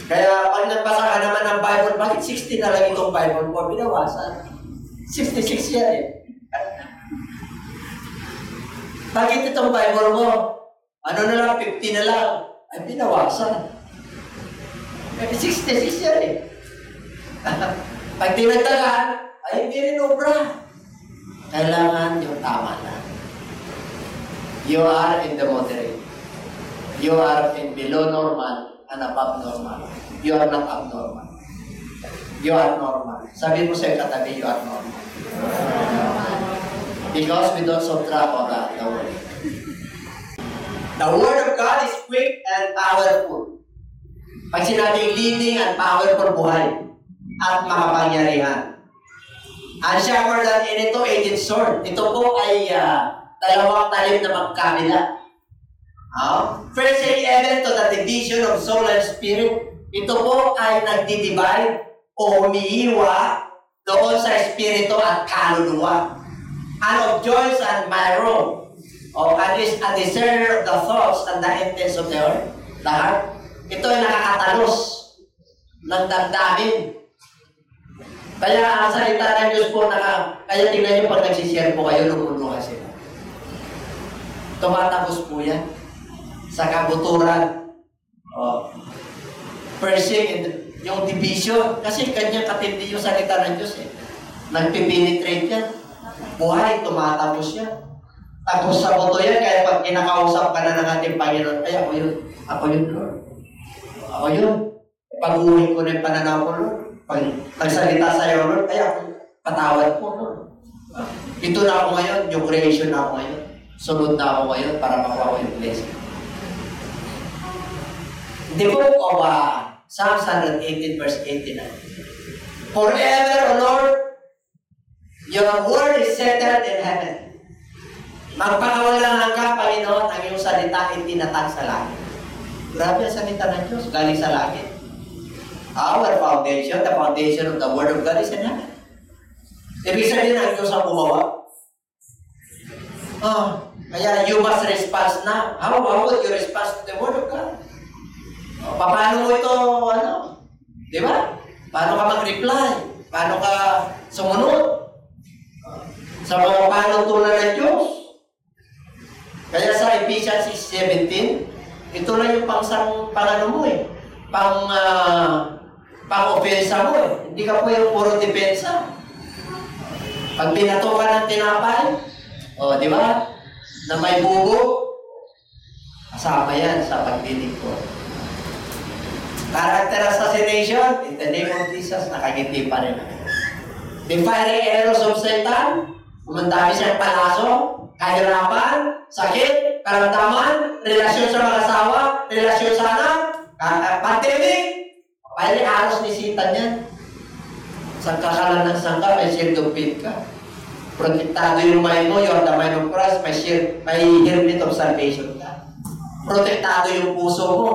Kaya pag nagbasa ka naman ng Bible, bakit 60 na lang itong Bible ko? Binawasan. 66 yan eh. Bakit itong Bible mo? Ano na lang, 50 na lang. Ay, binawasan. Ay, 66 yan eh. Pag tinagdagan, ay hindi rin obra. Kailangan yung tama na. You are in the moderate. You are in below normal and above normal. You are not abnormal. You are normal. Sabi mo sa katabi, you are normal. Because we don't subtract or add the word. The word of God is quick and powerful. Pag sinabing leading and powerful buhay at makapangyarihan. And sharper than any two-edged sword. Ito po ay dalawang talim na magkabila. First even to the division of soul and spirit. Ito po ay nagdi-divide o umiiwa doon sa espiritu at kaluluwa. And of joints and marrow, and is a discerner of the thoughts and the intents of the heart. Ito ay nakakatalos ng damdamin. Kaya ang salita ng Diyos po, kaya tingnan nyo pag nagsishare po kayo, lumuluha sila. Tumatapos po yan sa kabuturan. Persing, yung division, kasi kanya katindi yung salita ng Diyos eh. Nagpipenetrate yan. Buhay, tumatapos yan. Tapos sa buto yan, kaya pag kinakausap ka na ng ating Panginoon, ay ako yun. Ako yun, Lord. Ako yun. Pag-uwi ko na yung pananaw ko, Lord. Pag nagsalita sa'yo, Lord, ay ako, patawad po, Lord. Ito na ako ngayon, yung creation na ako ngayon. Sunod na ako ngayon para makuha ko yung blessing. The book of Psalms 118 verse 89. Forever, O Lord, your word is settled in heaven. Magpakawalang hanggang, Panginoon, ang iyong salita ay tinatag sa langit. Grabe ang salita ng Diyos, galing sa langit. Our foundation, the foundation of the word of God is in heaven. Ibig sabihin ang Diyos ang gumawa. Kaya you must respond na. How would you respond to the word of God? Paano mo ito, di ba? Paano ka mag-reply? Paano ka sumunod? Sa mga panuntunan ng Diyos. Kaya sa Ephesians 6:17, Ito lang yung pang-ano mo eh. Pang-opensa mo eh. Hindi ka po yung puro depensa. Pag binato ka ng tinapay, di ba? Na may bubo, kasama yan sa pagdinig ko. Character assassination, in the name of Jesus, nakagiti pa rin. The fiery arrows of Satan, umandami siyang palaso, kahirapan, sakit, karamdaman, relasyon sa mga asawa, relasyon sa anak, pandemic, fiery arrows ni Satan yan. Sangka ka lang ng sangka, may shield of faith ka. Protektado yung mind mo, you are the mind of Christ, may helmet of salvation ka. Protektado yung puso mo.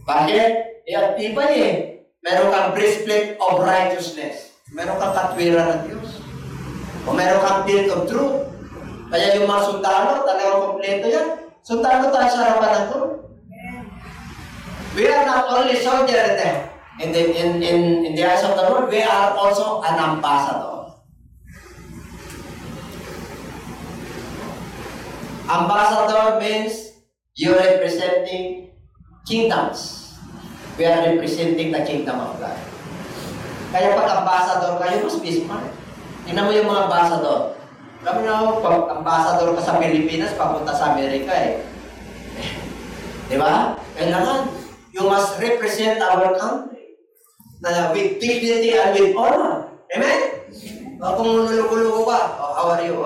Bakit? Tibay eh. Meron kang breastplate of righteousness. Meron kang katwiran ng Diyos. O meron kang belt of truth. Kaya yung mga sundalo, talagang kompleto yan. Sundalo tayo sa harapan ng Lord. We are not only soldiers there. In the eyes of the Lord, we are also an ambassador. Ambassador means you are representing kingdoms. We are representing the kingdom of God. Kaya pag ambassador kayo, mas smart. Tingnan mo yung mga ambassador. Kami na pag ambassador ka sa Pilipinas, papunta sa Amerika eh. Di ba? Kailangan, you must represent our country. With dignity and with honor. Amen? Kung nululuko ka, how are you?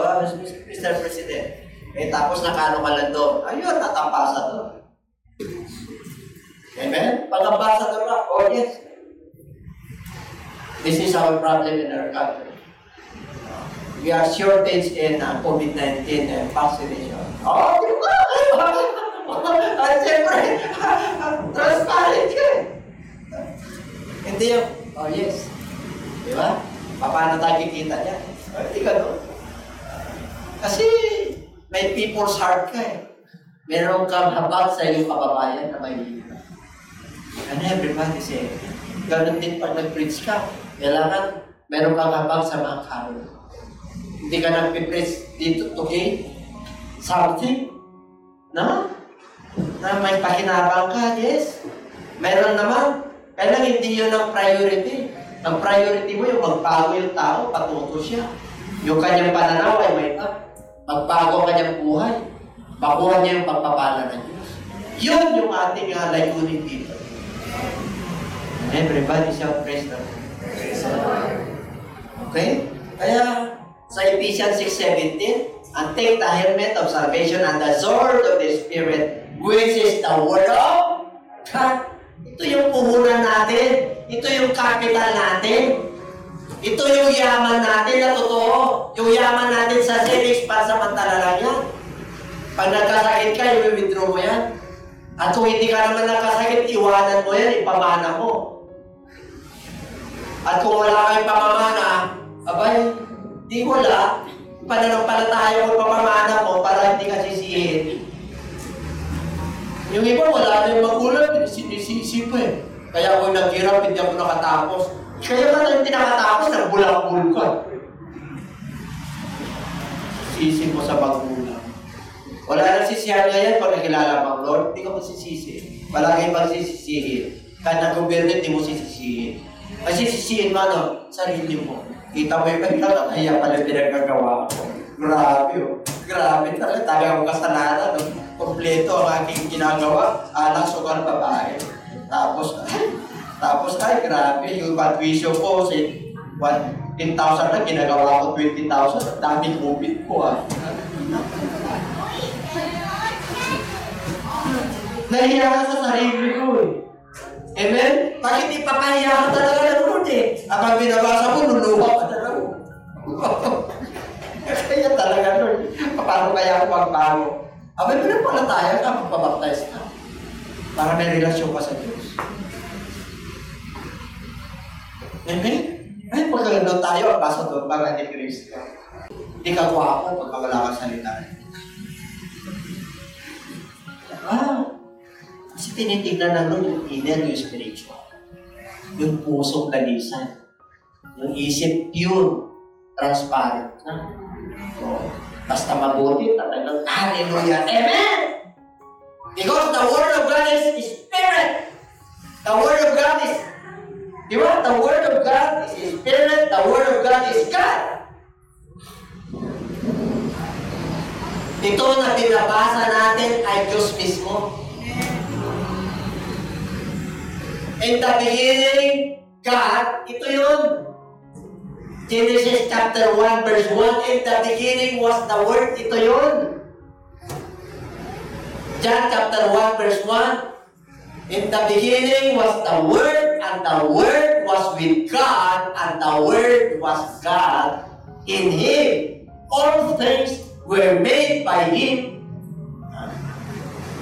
Mr. President. Tapos nakano ka lang doon. Ayun, ambassador. Amen? Pag-ambassador ka, yes. This is our problem in our country. We are shortage in COVID-19 vaccination. Di ba? Siyempre, transparent ka. Hindi yung, yes. Di ba? Paano tayo kikita niya? Hindi ka doon. Kasi, may people's heart ka eh. Meron kang habag sa iyong kababayan na may hirap. And everybody say, ganun din pag nag-preach ka, kailangan meron kang habag sa mga karo. Hindi ka nag-preach dito to gain something, no? Na may pakinabang ka, yes. Meron naman. Kailangan hindi yun ang priority. Ang priority mo yung magbago yung tao, patuto siya. Yung kanyang pananaw ay may magbago ang kanyang buhay. Baguhan niya yung pagpapala ng Diyos. Yun yung ating layunin dito. Everybody shout praise the Lord. Okay? Kaya sa Ephesians 6:17, and take the helmet of salvation and the sword of the Spirit, which is the word of God. Ito yung puhunan natin. Ito yung capital natin. Ito yung yaman natin na totoo. Yung yaman natin sa savings pansamantala lang yan. Pag nagkasakit ka, i-withdraw mo yan. At kung hindi ka naman nagkasakit, iwanan mo yan, ipamana mo. At kung wala kang pamamana, abay, di wala. Pananampalataya mo pamamana mo para hindi ka sisihin. Yung iba, wala na yung magulang, sinisisi pa eh. Kaya ako naghirap, hindi ako nakatapos. Kaya ka hindi nakatapos, nagbulak-bul ka. Sisi mo sa magulang. Wala nang sisihan ngayon pag nakilala mo, Lord, hindi ka masisisi. Wala kayong pagsisisihin. Kahit nag-gobyerno, hindi mo sisisihin. Masisisihin mo, sarili mo. Kita mo yung pagkakaya pala pinagkagawa ko. Grabe oh. Grabe talaga. Tabi akong kasalanan. Kompleto ang aking ginagawa. Alang sukan babae. Tapos ay grabe. Yung patwisyo ko, 10,000 na ginagawa ko 20,000. Daming COVID ko Nahiya ka sa sarili ko eh. Amen? Bakit ipapahiya ka talaga ng Lord eh? Kapag binabasa mo, luluha ka talaga. Kaya talaga Lord, paano kaya ako magbago? Abay, pinapalataya ka, magpabaptize ka. Para may relasyon ka sa Diyos. Amen? Ay, pagkagano tayo, basa doon, para ni Cristo. Hindi ka guwapo pagka wala kang salita. Kasi tinitignan ng Lord yung inner, yung spiritual. Yung pusong lalisan. Yung isip pure, transparent na. So, basta mabuti, talagang hallelujah. Amen! Because the Word of God is Spirit. The Word of God is, di ba? The Word of God is Spirit. The Word of God is God. Ito na binabasa natin ay Diyos mismo. In the beginning, God, ito yun. Genesis chapter 1 verse 1, in the beginning was the Word, ito yun. John chapter 1 verse 1, in the beginning was the Word, and the Word was with God, and the Word was God. In Him, all things were made by Him.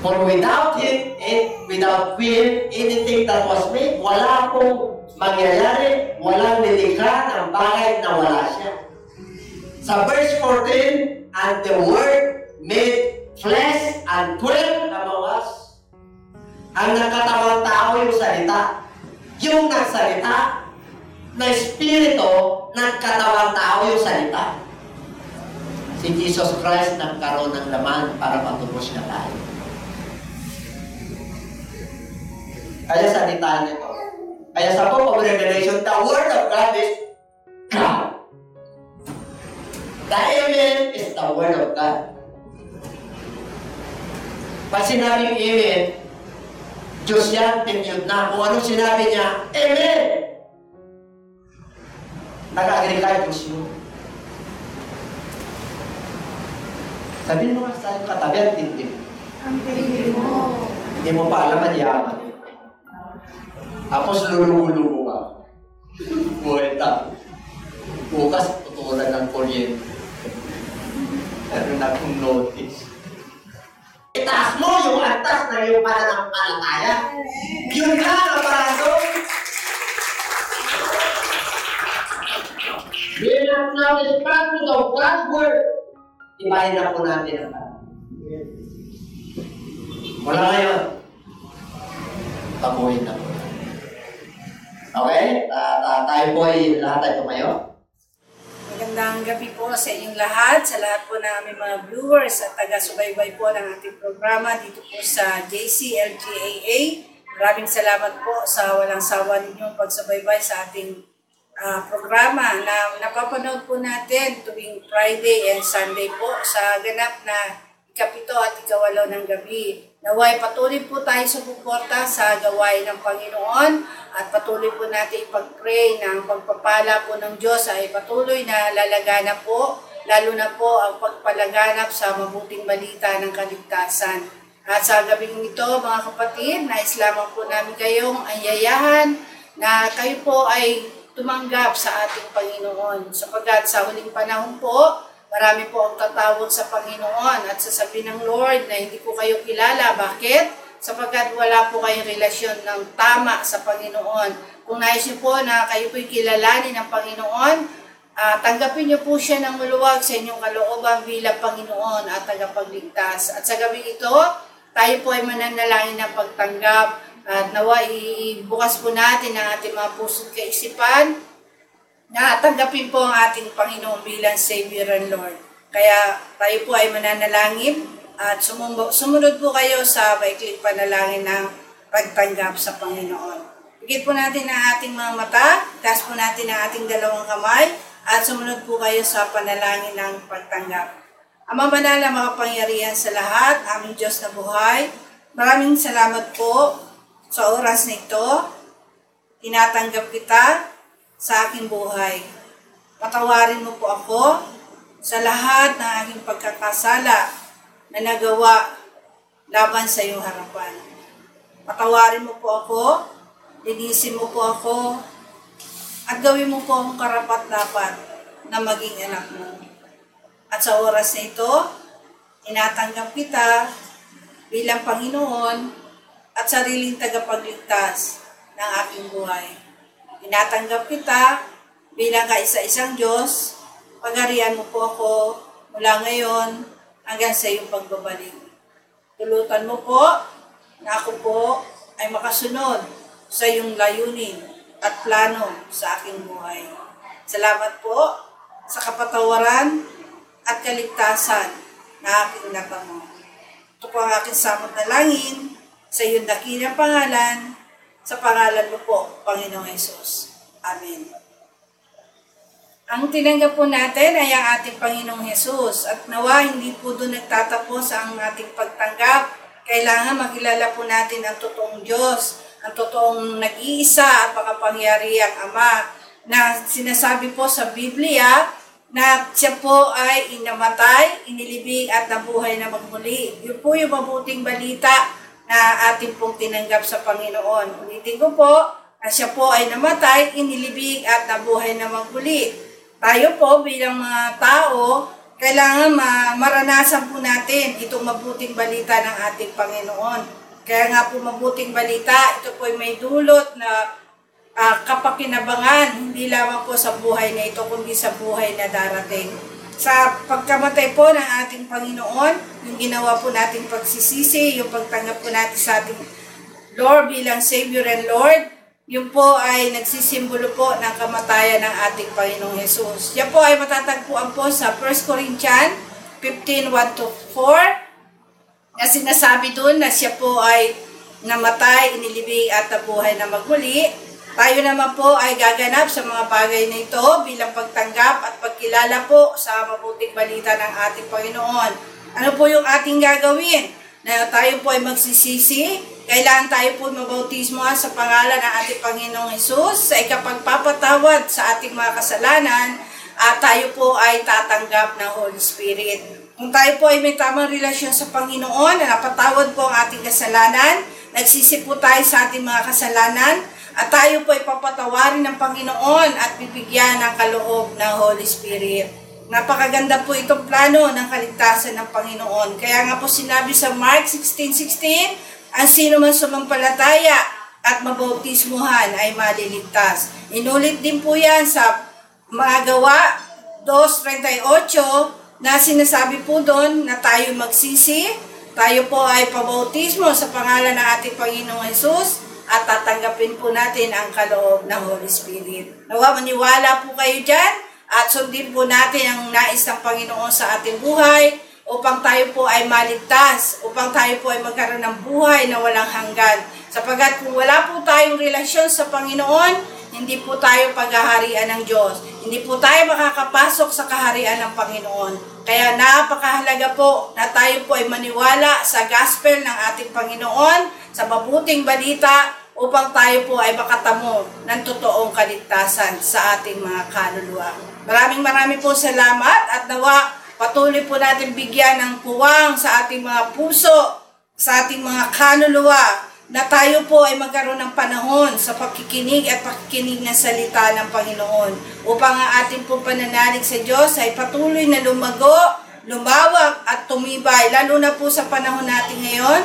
For without Him, and without Him, anything that was made, wala pong mangyayari, walang nilikha ng bagay na wala siya. Sa verse 14, and the Word made flesh and dwelt among us. Ang nakatawang tao yung salita. Yung nagsalita na Espiritu, nagkatawang tao yung salita. Si Jesus Christ nagkaroon ng laman para matubos niya tayo. Kaya salita nito. Kaya sa book of Revelation, the Word of God is God. The Amen is the Word of God. Pag sinabing Amen, Diyos yan, tinyod na. Kung anong sinabi niya, Amen! Nag-agree ka, Diyos yun. Sabihin mo nga sa iyong katabi at tindig. Ang tingin mo. Hindi mo pa alam at yaman. Tapos lulungo ka. Buweta. Bukas, tutulan ng kuryente. Meron akong notice. Itaas mo yung antas na yung pananampalataya. Yun ka ang parado. We have now is practice of God's Word. Ibahin na po natin ang parado. Wala ngayon. Tabuhin na po. Okay? Tayo po ay lahat tayo tumayo. Magandang gabi po sa inyong lahat, sa lahat po ng aming mga viewers at taga-subaybay po ng ating programa dito po sa JCLGAA. Maraming salamat po sa walang sawa ninyong pagsubaybay sa ating programa na napapanood po natin tuwing Friday and Sunday po sa ganap na ikapito at ikawalo ng gabi. Naway patuloy po tayo sumuporta sa gawain ng Panginoon at patuloy po natin ipag-pray ng pagpapala po ng Diyos ay patuloy na lalaganap po, lalo na po ang pagpalaganap sa mabuting balita ng kaligtasan. At sa gabing ito, mga kapatid, nais lamang po namin kayong anyayahan na kayo po ay tumanggap sa ating Panginoon. Sapagkat sa huling panahon po, marami po ang tatawag sa Panginoon at sasabihin ng Lord na hindi ko kayo kilala. Bakit? Sapagkat wala po kayong relasyon ng tama sa Panginoon. Kung nais niyo po na kayo po'y kilalanin ng Panginoon, tanggapin niyo po siya ng maluwag sa inyong kalooban bilang Panginoon at tagapagligtas. At sa gabi ito, tayo po ay mananalangin ng pagtanggap at nawa ibukas po natin ang ating mga puso't kaisipan na tanggapin po ang ating Panginoon bilang Savior and Lord. Kaya tayo po ay mananalangin at sumunod po kayo sa maikling panalangin ng pagtanggap sa Panginoon. Pigit po natin ang ating mga mata, taas po natin ang ating dalawang kamay, at sumunod po kayo sa panalangin ng pagtanggap. Ama banal na makapangyarihan sa lahat, aming Diyos na buhay, maraming salamat po sa oras na ito. Tinatanggap kita sa aking buhay. Patawarin mo po ako sa lahat ng aking pagkakasala na nagawa laban sa iyong harapan. Patawarin mo po ako, linisin mo po ako, at gawin mo po akong karapat-dapat na maging anak mo. At sa oras na ito, tinatanggap kita bilang Panginoon at sariling tagapagligtas ng aking buhay. Tinatanggap kita bilang kaisa-isang Diyos. Pagharian mo po ako mula ngayon hanggang sa iyong pagbabalik. Tulutan mo po na ako po ay makasunod sa iyong layunin at plano sa aking buhay. Salamat po sa kapatawaran at kaligtasan na aking natamo. Ito po ang aking samot na langin, sa iyong dakilang pangalan, sa pangalan mo po, Panginoong Hesus. Amen. Ang tinanggap po natin ay ang ating Panginoong Hesus at nawa hindi po doon nagtatapos ang ating pagtanggap. Kailangan makilala po natin ang totoong Diyos, ang totoong nag-iisa at makapangyarihang Ama na sinasabi po sa Biblia na siya po ay inamatay, inilibing at nabuhay na magmuli. Yun po yung mabuting balita na ating pong tinanggap sa Panginoon. Ulitin ko po na siya po ay namatay, inilibing at nabuhay na magmuli. Tayo po bilang mga tao, kailangan maranasan po natin itong mabuting balita ng ating Panginoon. Kaya nga po mabuting balita, ito po ay may dulot na kapakinabangan, hindi lamang po sa buhay na ito, kundi sa buhay na darating. Sa pagkamatay po ng ating Panginoon, yung ginawa po nating pagsisisi, yung pagtanggap po natin sa ating Lord bilang Savior and Lord, yun po ay nagsisimbolo po ng kamatayan ng ating Panginoong Hesus. Yan po ay matatagpuan po sa 1 Corinthians 15:1-4, na sinasabi doon na siya po ay namatay, inilibing at nabuhay na magmuli. Tayo naman po ay gaganap sa mga bagay na ito bilang pagtanggap at pagkilala po sa mabuting balita ng ating Panginoon. Ano po yung ating gagawin? Na tayo po ay magsisisi, kailangan tayo po mabautismo sa pangalan ng ating Panginoong Hesus sa ikapagpapatawad sa ating mga kasalanan at tayo po ay tatanggap ng Holy Spirit. Kung tayo po ay may tamang relasyon sa Panginoon na napatawad po ang ating kasalanan, nagsisi po tayo sa ating mga kasalanan, at tayo po ay papatawarin ng Panginoon at bibigyan ng kaloob ng Holy Spirit. Napakaganda po itong plano ng kaligtasan ng Panginoon. Kaya nga po sinabi sa Mark 16:16, ang sino man sumampalataya at mabautismuhan ay maliligtas. Inulit din po yan sa mga Gawa 2:38 na sinasabi po doon na tayo magsisi, tayo po ay pabautismo sa pangalan ng ating Panginoong Hesus, at tatanggapin po natin ang kaloob ng Holy Spirit. Nawa maniwala po kayo dyan at sundin po natin ang nais ng Panginoon sa ating buhay upang tayo po ay maligtas, upang tayo po ay magkaroon ng buhay na walang hanggan. Sapagkat kung wala po tayong relasyon sa Panginoon, hindi po tayo paghaharian ng Diyos. Hindi po tayo makakapasok sa kaharian ng Panginoon. Kaya napakahalaga po na tayo po ay maniwala sa gospel ng ating Panginoon, sa mabuting balita, upang tayo po ay makatamo ng totoong kaligtasan sa ating mga kaluluwa. Maraming po salamat at nawa patuloy po natin bigyan ng puwang sa ating mga puso, sa ating mga kaluluwa, na tayo po ay magkaroon ng panahon sa pakikinig at pakikinig ng salita ng Panginoon upang ang ating pong pananalig sa Diyos ay patuloy na lumago, lumawak at tumibay, lalo na po sa panahon natin ngayon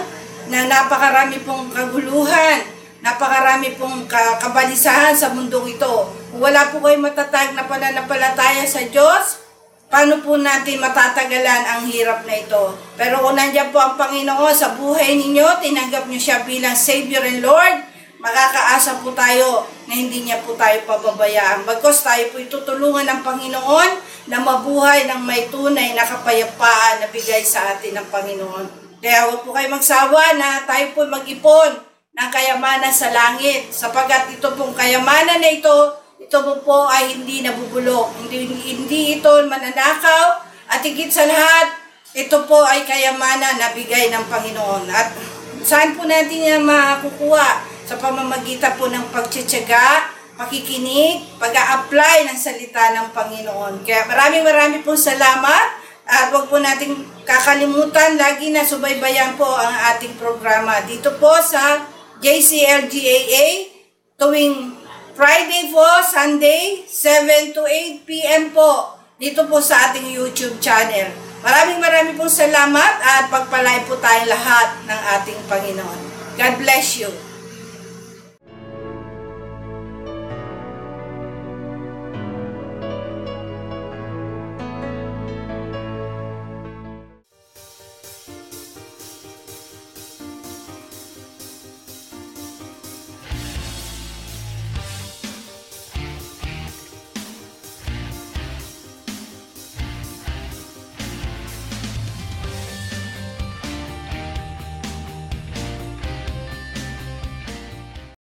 na napakarami pong kaguluhan, napakarami pong kabalisahan sa mundong ito. Kung wala po kayo matatag na pananampalataya sa Diyos, paano po natin matatagalan ang hirap na ito? Pero kung nandiyan po ang Panginoon sa buhay ninyo, tinanggap niyo siya bilang Savior and Lord, makakaasa po tayo na hindi niya po tayo pababayaan. Bagkus tayo po itutulungan ng Panginoon na mabuhay ng may tunay na kapayapaan na bigay sa atin ng Panginoon. Kaya huwag po kayo magsawa na tayo po mag-ipon ng kayamanan sa langit. Sapagkat ito pong kayamanan na ito po ay hindi nabubulok. Hindi ito mananakaw. At higit sa lahat, ito po ay kayamanan na bigay ng Panginoon. At saan po natin yan makukuha? Sa pamamagitan po ng pagtsatsaga, pakikinig, pag-a-apply ng salita ng Panginoon. Kaya maraming pong salamat. At huwag po natin kakalimutan, lagi na subaybayan po ang ating programa dito po sa JCLGAA tuwing Friday po, Sunday, 7 to 8 p.m. po dito po sa ating YouTube channel. Maraming pong salamat at pagpalain po tayong lahat ng ating Panginoon. God bless you.